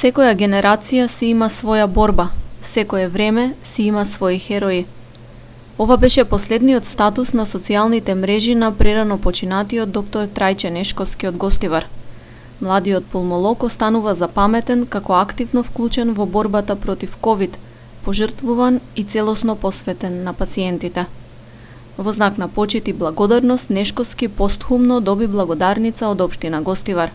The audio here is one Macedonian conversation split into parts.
Секоја генерација си има своја борба, секое време си има своји херои. Ова беше последниот статус на социјалните мрежи на прерано починатиот доктор Трајче Нешковски од Гостивар. Младиот пулмолог останува запаметен како активно вклучен во борбата против ковид, пожртвуван и целосно посветен на пациентите. Во знак на почит и благодарност Нешковски постхумно доби благодарница од општина Гостивар.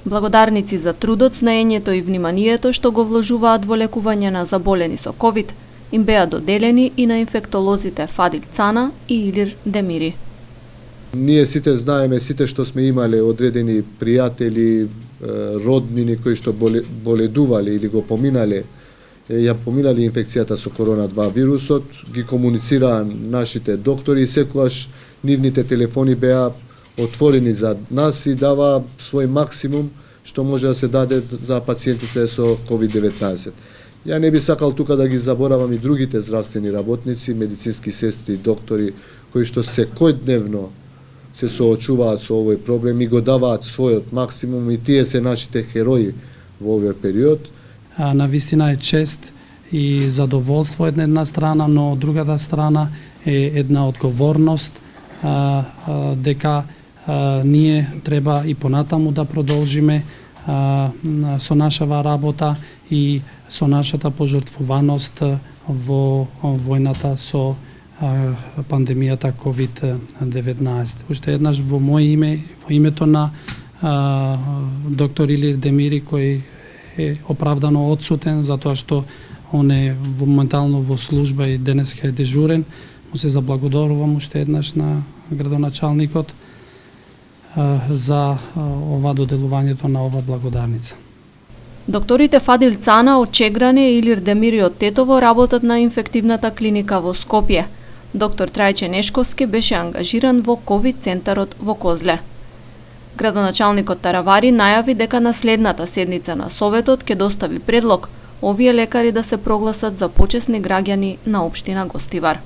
Благодарници за трудот, знаењето и вниманието што го вложуваат во лекување на заболени со ковид, им беа доделени и на инфектолозите Фадил Цана и Илир Демири. Ние сите знаеме, сите што сме имале одредени пријатели, роднини кои што боледувале или го поминале, ја поминале инфекцијата со корона 2 вирусот, ги комуницираа нашите доктори и секогаш нивните телефони беа отворени за нас и дава свој максимум што може да се даде за пациентите со COVID-19. Ја не би сакал тука да ги заборавам и другите здравствени работници, медицински сестри, доктори, кои што секојдневно се соочуваат со овој проблем и го даваат својот максимум и тие се нашите херои во овој период. Навистина е чест и задоволство од една страна, но од другата страна е една одговорност дека ние треба и понатаму да продолжиме со нашава работа и со нашата пожртвуваност во војната со пандемијата COVID-19. Уште еднаш во моје име, во името на доктор Илир Демири, кој е оправдано одсутен затоа што он е моментално во служба и денеска е дежурен, му се заблагодарувам уште еднаш на градоначалникот за ова доделувањето на ова благодарница. Докторите Фадил Цана од Чегране и Илир Демири од Тетово работат на инфективната клиника во Скопје. Доктор Трајче Нешковски беше ангажиран во ковид центарот во Козле. Градоначалникот Таравари најави дека на следната седница на Советот ќе достави предлог овие лекари да се прогласат за почесни граѓани на општина Гостивар.